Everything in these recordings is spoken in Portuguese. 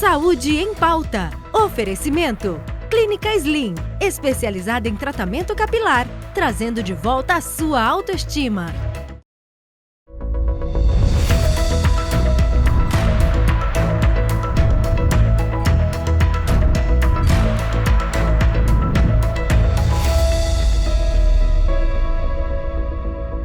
Saúde em Pauta. Oferecimento. Clínica Slim, especializada em tratamento capilar, trazendo de volta a sua autoestima.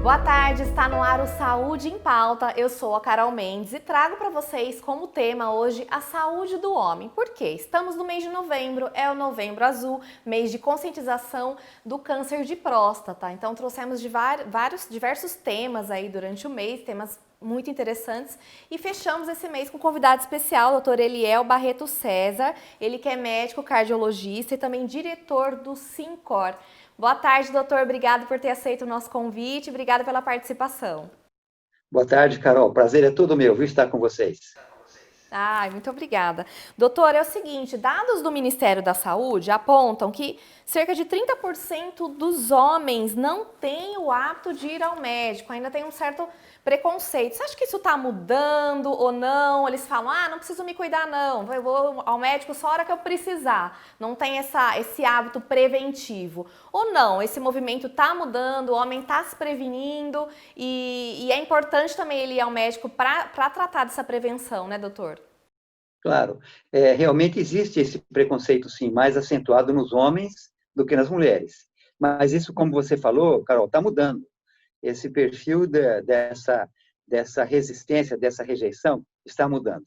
Boa tarde, está no ar o Saúde em Pauta. Eu sou a Carol Mendes e trago para vocês como tema hoje a saúde do homem. Por quê? Estamos no mês de novembro, é o Novembro Azul, mês de conscientização do câncer de próstata. Então trouxemos diversos temas aí durante o mês, temas muito interessantes, e fechamos esse mês com um convidado especial, o Dr. Eliel Barreto César, ele que é médico cardiologista e também diretor do SINCOR. Boa tarde, doutor. Obrigado por ter aceito o nosso convite. Obrigada pela participação. Boa tarde, Carol. Prazer é todo meu, viu, estar com vocês. Ai, muito obrigada. Doutor, é o seguinte, dados do Ministério da Saúde apontam que cerca de 30% dos homens não têm o hábito de ir ao médico, ainda tem um certo preconceito. Você acha que isso está mudando ou não? Eles falam, não preciso me cuidar não, eu vou ao médico só a hora que eu precisar. Não tem esse hábito preventivo. Ou não, esse movimento está mudando, o homem está se prevenindo e é importante também ele ir ao médico para tratar dessa prevenção, né, doutor? Claro, realmente existe esse preconceito, sim, mais acentuado nos homens do que nas mulheres. Mas isso, como você falou, Carol, está mudando. Esse perfil dessa resistência, dessa rejeição, está mudando.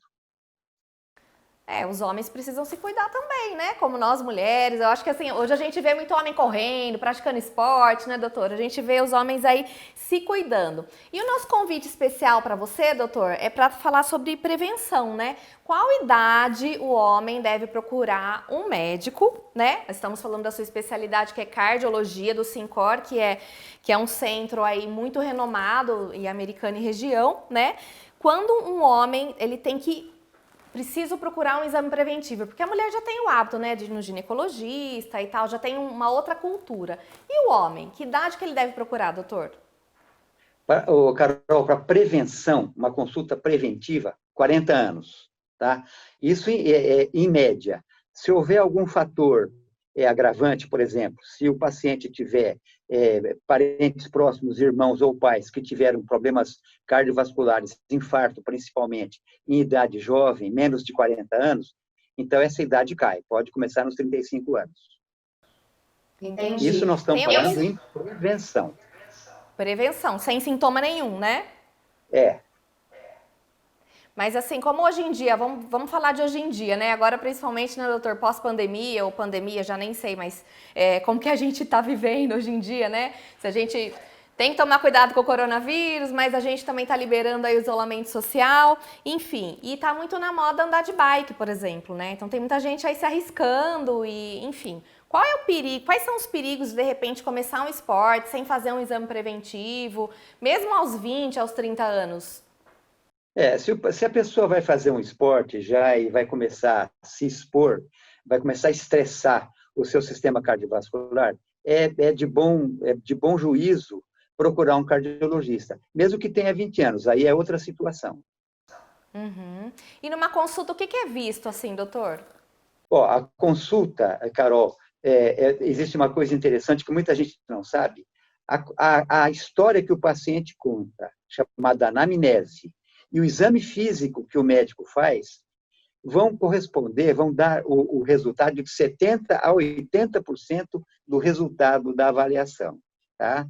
Os homens precisam se cuidar também, né? Como nós mulheres. Eu acho que assim, hoje a gente vê muito homem correndo, praticando esporte, né, doutor? A gente vê os homens aí se cuidando. E o nosso convite especial para você, doutor, é para falar sobre prevenção, né? Qual idade o homem deve procurar um médico, né? Estamos falando da sua especialidade, que é cardiologia, do SINCOR, que é um centro aí muito renomado em Americana e região, né? Quando um homem, ele tem que preciso procurar um exame preventivo, porque a mulher já tem o hábito, né, de ir no ginecologista e tal, já tem uma outra cultura. E o homem, que idade que ele deve procurar, doutor? Carol, para prevenção, uma consulta preventiva, 40 anos, tá? Isso em média. Se houver algum fator agravante, por exemplo, se o paciente tiver parentes próximos, irmãos ou pais que tiveram problemas cardiovasculares, infarto principalmente, em idade jovem, menos de 40 anos, então essa idade cai, pode começar nos 35 anos. Entendi. Isso nós estamos falando em prevenção. Prevenção, sem sintoma nenhum, né? Mas assim, como hoje em dia, vamos falar de hoje em dia, né? Agora, principalmente, né, doutor, pós-pandemia ou pandemia, já nem sei, mas como que a gente está vivendo hoje em dia, né? Se a gente tem que tomar cuidado com o coronavírus, mas a gente também está liberando aí o isolamento social, enfim. E está muito na moda andar de bike, por exemplo, né? Então tem muita gente aí se arriscando e, enfim. Qual é o perigo? Quais são os perigos de, repente, começar um esporte sem fazer um exame preventivo, mesmo aos 20, aos 30 anos? Se a pessoa vai fazer um esporte já e vai começar a se expor, vai começar a estressar o seu sistema cardiovascular, é de bom juízo procurar um cardiologista, mesmo que tenha 20 anos, aí é outra situação. Uhum. E numa consulta, o que é visto assim, doutor? A consulta, Carol, existe uma coisa interessante que muita gente não sabe. A história que o paciente conta, chamada anamnese, e o exame físico que o médico faz, vão corresponder, vão dar o resultado de 70% a 80% do resultado da avaliação. Tá?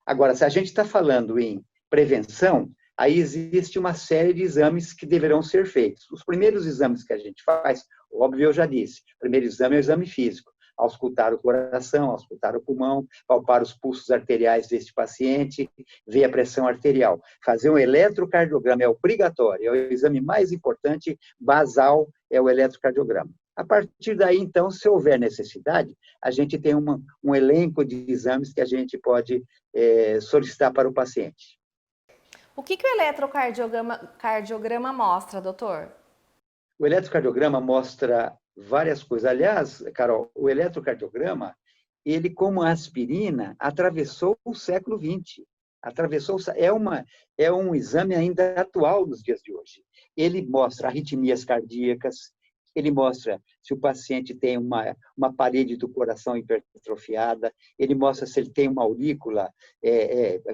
Agora, se a gente está falando em prevenção, aí existe uma série de exames que deverão ser feitos. Os primeiros exames que a gente faz, óbvio, eu já disse, o primeiro exame é o exame físico. Auscultar o coração, auscultar o pulmão, palpar os pulsos arteriais deste paciente, ver a pressão arterial. Fazer um eletrocardiograma é obrigatório, é o exame mais importante, basal, é o eletrocardiograma. A partir daí, então, se houver necessidade, a gente tem um elenco de exames que a gente pode solicitar para o paciente. O que o eletrocardiograma mostra, doutor? O eletrocardiograma mostra várias coisas. Aliás, Carol, o eletrocardiograma, ele, como a aspirina, atravessou o século XX. Atravessou, é um exame ainda atual nos dias de hoje. Ele mostra arritmias cardíacas, ele mostra se o paciente tem uma parede do coração hipertrofiada, ele mostra se ele tem uma aurícula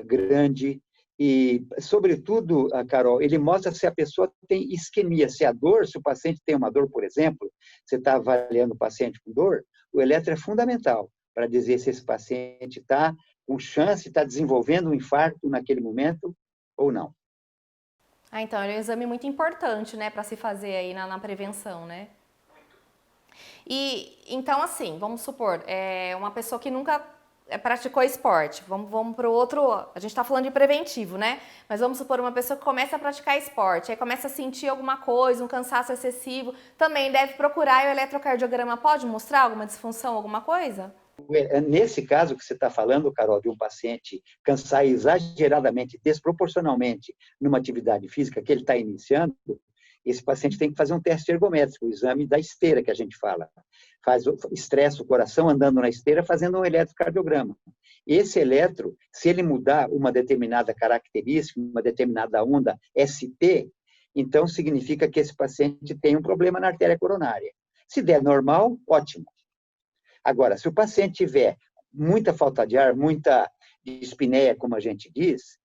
grande e, sobretudo, Carol, ele mostra se a pessoa tem isquemia, se a dor, se o paciente tem uma dor, por exemplo, você está avaliando o paciente com dor, o eletro é fundamental para dizer se esse paciente está com chance, está desenvolvendo um infarto naquele momento ou não. Ah, então é um exame muito importante, né, para se fazer aí na prevenção, né? E então, assim, vamos supor, uma pessoa que nunca praticou esporte, vamos para o outro, a gente está falando de preventivo, né? Mas vamos supor uma pessoa que começa a praticar esporte, aí começa a sentir alguma coisa, um cansaço excessivo, também deve procurar e o eletrocardiograma pode mostrar alguma disfunção, alguma coisa? Nesse caso que você está falando, Carol, de um paciente cansar exageradamente, desproporcionalmente, numa atividade física que ele está iniciando, esse paciente tem que fazer um teste ergométrico, o exame da esteira que a gente fala. Estressa o coração andando na esteira, fazendo um eletrocardiograma. Esse eletro, se ele mudar uma determinada característica, uma determinada onda ST, então significa que esse paciente tem um problema na artéria coronária. Se der normal, ótimo. Agora, se o paciente tiver muita falta de ar, muita dispneia, como a gente diz,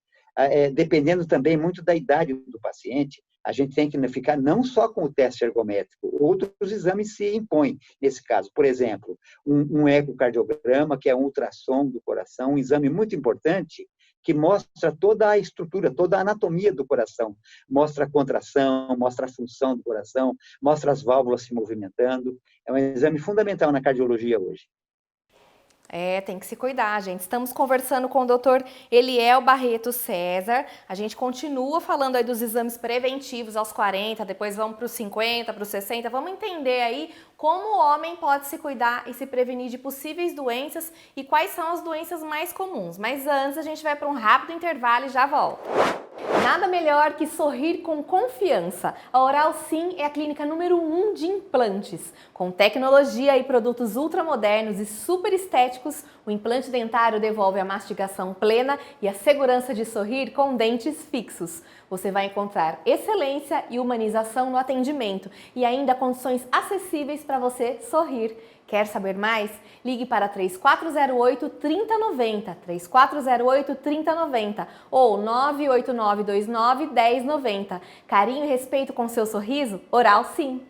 dependendo também muito da idade do paciente, a gente tem que ficar não só com o teste ergométrico, outros exames se impõem nesse caso. Por exemplo, um ecocardiograma, que é um ultrassom do coração, um exame muito importante, que mostra toda a estrutura, toda a anatomia do coração. Mostra a contração, mostra a função do coração, mostra as válvulas se movimentando. É um exame fundamental na cardiologia hoje. Tem que se cuidar, gente. Estamos conversando com o doutor Eliel Barreto César. A gente continua falando aí dos exames preventivos aos 40, depois vamos para os 50, para os 60. Vamos entender aí como o homem pode se cuidar e se prevenir de possíveis doenças e quais são as doenças mais comuns. Mas antes a gente vai para um rápido intervalo e já volta. Nada melhor que sorrir com confiança. A Oral Sim é a clínica número 1 de implantes. Com tecnologia e produtos ultramodernos e super estéticos, o implante dentário devolve a mastigação plena e a segurança de sorrir com dentes fixos. Você vai encontrar excelência e humanização no atendimento e ainda condições acessíveis para você sorrir. Quer saber mais? Ligue para 3408-3090, 3408-3090 ou 98929-1090. Carinho e respeito com seu sorriso? Oral Sim.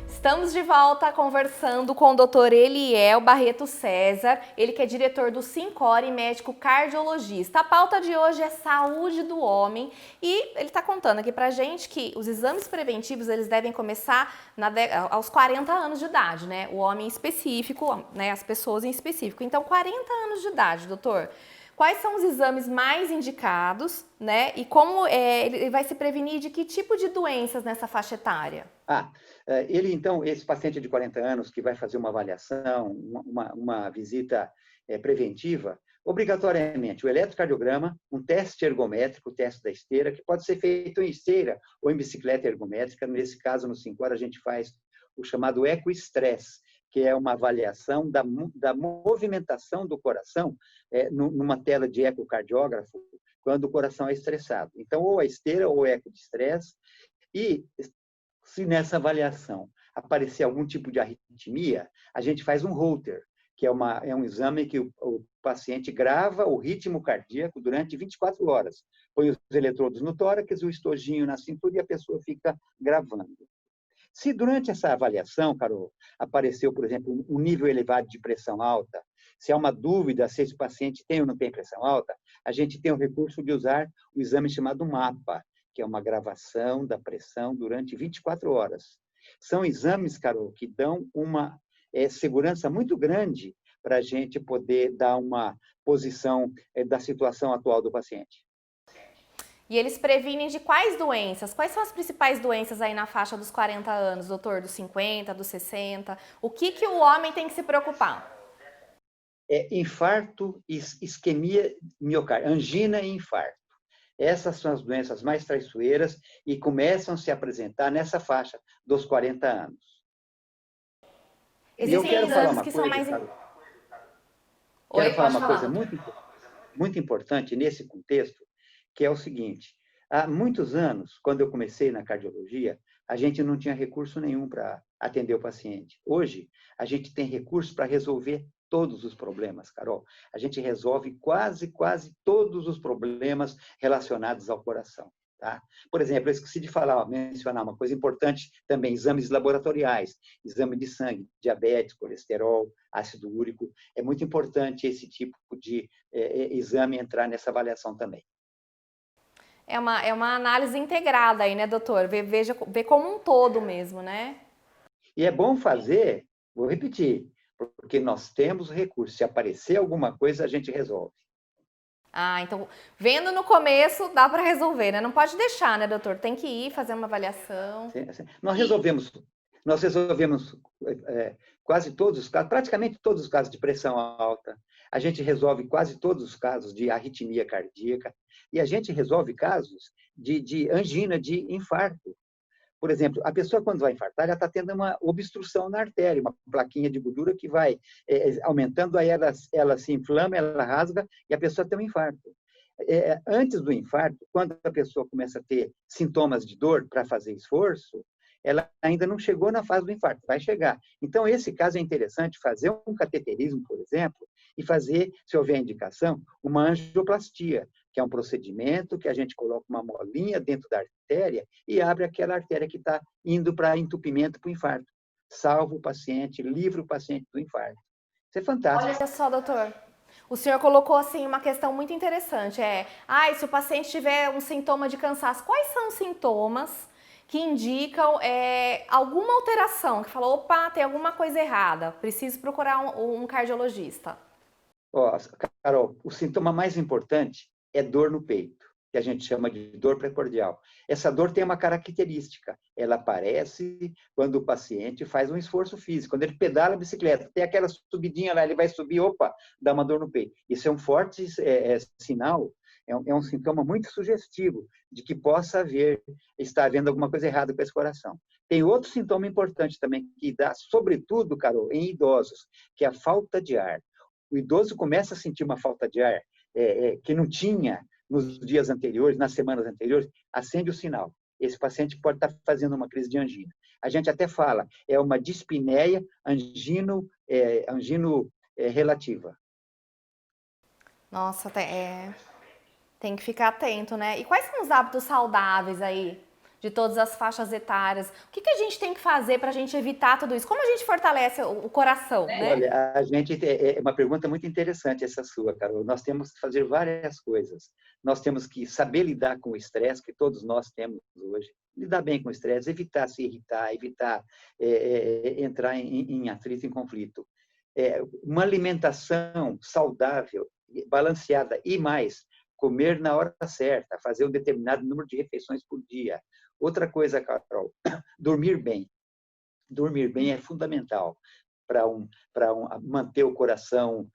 Estamos de volta conversando com o Dr. Eliel Barreto César, ele que é diretor do Sincor e médico cardiologista. A pauta de hoje é saúde do homem e ele está contando aqui pra gente que os exames preventivos eles devem começar aos 40 anos de idade, né? O homem em específico, né? As pessoas em específico. Então, 40 anos de idade, doutor. Quais são os exames mais indicados, né? E como ele vai se prevenir de que tipo de doenças nessa faixa etária? Então, esse paciente de 40 anos que vai fazer uma avaliação, uma visita preventiva, obrigatoriamente o eletrocardiograma, um teste ergométrico, o teste da esteira, que pode ser feito em esteira ou em bicicleta ergométrica. Nesse caso, no Sincor, a gente faz o chamado ecoestresse, que é uma avaliação da movimentação do coração numa tela de ecocardiógrafo, quando o coração é estressado. Então, ou a esteira ou o eco de estresse. E se nessa avaliação aparecer algum tipo de arritmia, a gente faz um Holter, que é um exame que o paciente grava o ritmo cardíaco durante 24 horas. Põe os eletrodos no tórax, o estojinho na cintura e a pessoa fica gravando. Se durante essa avaliação, Carol, apareceu, por exemplo, um nível elevado de pressão alta, se há uma dúvida se esse paciente tem ou não tem pressão alta, a gente tem o recurso de usar o exame chamado MAPA, que é uma gravação da pressão durante 24 horas. São exames, Carol, que dão uma segurança muito grande para a gente poder dar uma posição da situação atual do paciente. E eles previnem de quais doenças? Quais são as principais doenças aí na faixa dos 40 anos, doutor? Dos 50, dos 60? O que o homem tem que se preocupar? Infarto, isquemia miocárdica, angina e infarto. Essas são as doenças mais traiçoeiras e começam a se apresentar nessa faixa dos 40 anos. E eu Existem quero falar exames uma que são coisa, mais. Carol, Oi, quero falar pode uma falar, coisa doutor. muito importante nesse contexto, que é o seguinte: há muitos anos, quando eu comecei na cardiologia, a gente não tinha recurso nenhum para atender o paciente. Hoje, a gente tem recurso para resolver todos os problemas, Carol. A gente resolve quase todos os problemas relacionados ao coração. Tá? Por exemplo, eu esqueci de mencionar uma coisa importante também: exames laboratoriais, exame de sangue, diabetes, colesterol, ácido úrico. É muito importante esse tipo de exame entrar nessa avaliação também. É uma análise integrada aí, né, doutor? Vê como um todo mesmo, né? E é bom fazer, vou repetir, porque nós temos recursos. Se aparecer alguma coisa, a gente resolve. Ah, então, vendo no começo, dá para resolver, né? Não pode deixar, né, doutor? Tem que ir fazer uma avaliação. Nós resolvemos quase todos os casos, praticamente todos os casos de pressão alta. A gente resolve quase todos os casos de arritmia cardíaca. E a gente resolve casos de angina, de infarto. Por exemplo, a pessoa, quando vai infartar, ela está tendo uma obstrução na artéria, uma plaquinha de gordura que vai aumentando, aí ela se inflama, ela rasga e a pessoa tem um infarto. Antes do infarto, quando a pessoa começa a ter sintomas de dor para fazer esforço, ela ainda não chegou na fase do infarto, vai chegar. Então, esse caso é interessante fazer um cateterismo, por exemplo, e fazer, se houver indicação, uma angioplastia, que é um procedimento que a gente coloca uma molinha dentro da artéria e abre aquela artéria que está indo para entupimento, para o infarto. Salva o paciente, livra o paciente do infarto. Isso é fantástico. Olha só, doutor. O senhor colocou assim uma questão muito interessante. Se o paciente tiver um sintoma de cansaço, quais são os sintomas que indicam alguma alteração? Que falou, opa, tem alguma coisa errada, preciso procurar um cardiologista. Carol, o sintoma mais importante é dor no peito, que a gente chama de dor precordial. Essa dor tem uma característica: ela aparece quando o paciente faz um esforço físico, quando ele pedala a bicicleta, tem aquela subidinha lá, ele vai subir, opa, dá uma dor no peito. Isso é um forte sinal, é um sintoma muito sugestivo de que possa estar havendo alguma coisa errada com esse coração. Tem outro sintoma importante também, que dá, sobretudo, Carol, em idosos, que é a falta de ar. O idoso começa a sentir uma falta de ar que não tinha nos dias anteriores, nas semanas anteriores, acende o sinal. Esse paciente pode estar fazendo uma crise de angina. A gente até fala, é uma dispneia angino relativa. Nossa, tem que ficar atento, né? E quais são os hábitos saudáveis aí de todas as faixas etárias? O que a gente tem que fazer para a gente evitar tudo isso? Como a gente fortalece o coração, né? Olha, é uma pergunta muito interessante essa sua, Carol. Nós temos que fazer várias coisas. Nós temos que saber lidar com o estresse, que todos nós temos hoje. Lidar bem com o estresse, evitar se irritar, evitar entrar em atrito, em conflito. Uma alimentação saudável, balanceada e mais, comer na hora certa, fazer um determinado número de refeições por dia. Outra coisa, Carol, dormir bem. Dormir bem é fundamental para manter o coração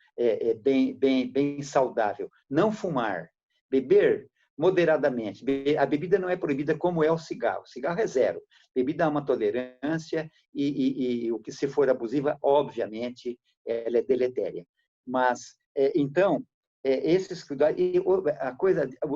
bem saudável. Não fumar. Beber moderadamente. A bebida não é proibida como é o cigarro. O cigarro é zero. Bebida há uma tolerância e o que se for abusiva, obviamente, ela é deletéria. Mas, então, esses cuidados...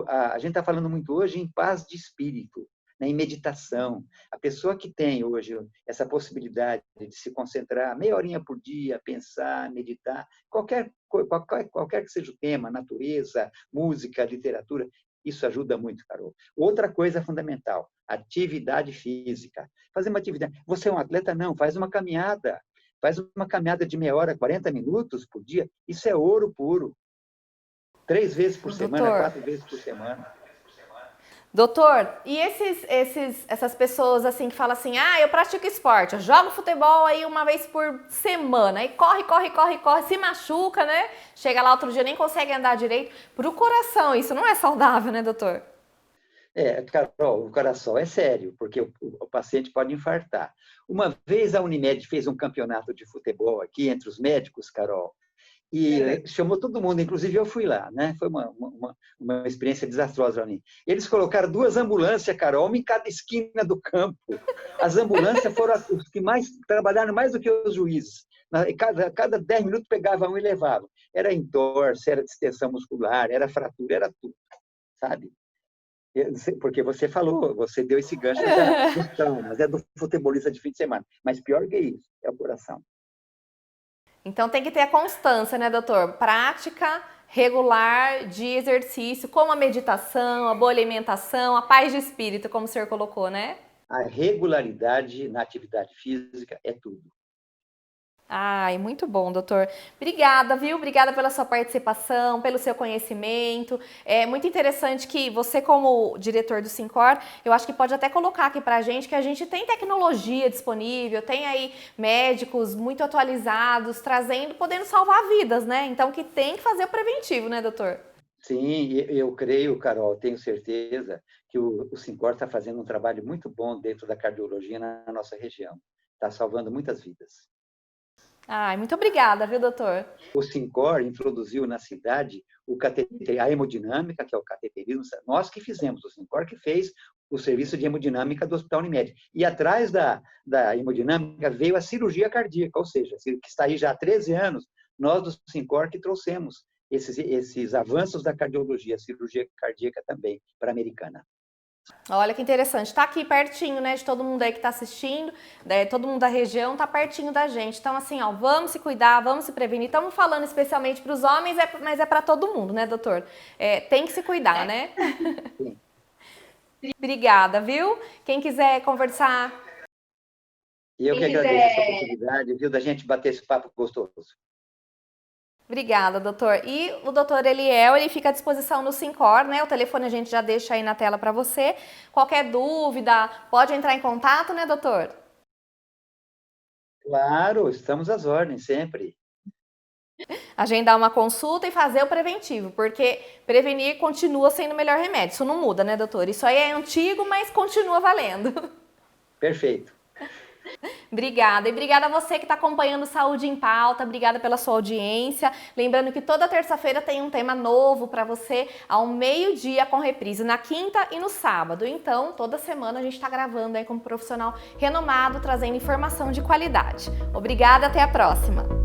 A gente está falando muito hoje em paz de espírito, em meditação. A pessoa que tem hoje essa possibilidade de se concentrar meia horinha por dia, pensar, meditar, qualquer que seja o tema, natureza, música, literatura, isso ajuda muito, Carol. Outra coisa fundamental, atividade física. Fazer uma atividade. Você é um atleta? Não, faz uma caminhada. Faz uma caminhada de meia hora, 40 minutos por dia. Isso é ouro puro. 3 vezes por semana, Doutor, 4 vezes por semana. Doutor, e essas pessoas assim que falam assim, eu pratico esporte, eu jogo futebol aí uma vez por semana, aí corre, se machuca, né? Chega lá outro dia nem consegue andar direito. Pro coração, isso não é saudável, né, doutor? Carol, o coração é sério, porque o paciente pode infartar. Uma vez a Unimed fez um campeonato de futebol aqui entre os médicos, Carol, e chamou todo mundo, inclusive eu fui lá, né? Foi uma experiência desastrosa para mim. Eles colocaram 2 ambulâncias, Carol, uma em cada esquina do campo. As ambulâncias foram os que mais trabalharam mais do que os juízes. Cada 10 minutos pegava um e levava. Era entorse, era distensão muscular, era fratura, era tudo, sabe? Porque você falou, você deu esse gancho da questão, mas é do futebolista de fim de semana. Mas pior que isso, é o coração. Então tem que ter a constância, né, doutor? Prática regular de exercício, como a meditação, a boa alimentação, a paz de espírito, como o senhor colocou, né? A regularidade na atividade física é tudo. Ai, muito bom, doutor. Obrigada, viu? Obrigada pela sua participação, pelo seu conhecimento. É muito interessante que você, como diretor do Sincor, eu acho que pode até colocar aqui pra gente que a gente tem tecnologia disponível, tem aí médicos muito atualizados, trazendo, podendo salvar vidas, né? Então, que tem que fazer o preventivo, né, doutor? Sim, eu creio, Carol, tenho certeza que o Sincor está fazendo um trabalho muito bom dentro da cardiologia na nossa região. Está salvando muitas vidas. Ai, muito obrigada, viu, doutor? O Sincor introduziu na cidade a hemodinâmica, que é o cateterismo. Nós que fizemos, o Sincor que fez o serviço de hemodinâmica do Hospital Unimed. E atrás da hemodinâmica veio a cirurgia cardíaca, ou seja, que está aí já há 13 anos, nós do Sincor que trouxemos esses avanços da cardiologia, cirurgia cardíaca também, para a Americana. Olha que interessante, está aqui pertinho, né, de todo mundo aí que está assistindo, todo mundo da região está pertinho da gente. Então, assim, ó, vamos se cuidar, vamos se prevenir. Estamos falando especialmente para os homens, mas é para todo mundo, né, doutor? Tem que se cuidar, né? Sim. Obrigada, viu? Quem quiser conversar... E eu que agradeço essa oportunidade, viu, da gente bater esse papo gostoso. Obrigada, doutor. E o doutor Eliel, ele fica à disposição no Sincor, né? O telefone a gente já deixa aí na tela para você. Qualquer dúvida, pode entrar em contato, né, doutor? Claro, estamos às ordens, sempre. Agendar uma consulta e fazer o preventivo, porque prevenir continua sendo o melhor remédio. Isso não muda, né, doutor? Isso aí é antigo, mas continua valendo. Perfeito. Obrigada. E obrigada a você que está acompanhando Saúde em Pauta. Obrigada pela sua audiência. Lembrando que toda terça-feira tem um tema novo para você ao meio-dia com reprise na quinta e no sábado. Então, toda semana a gente está gravando aí com um profissional renomado, trazendo informação de qualidade. Obrigada, até a próxima.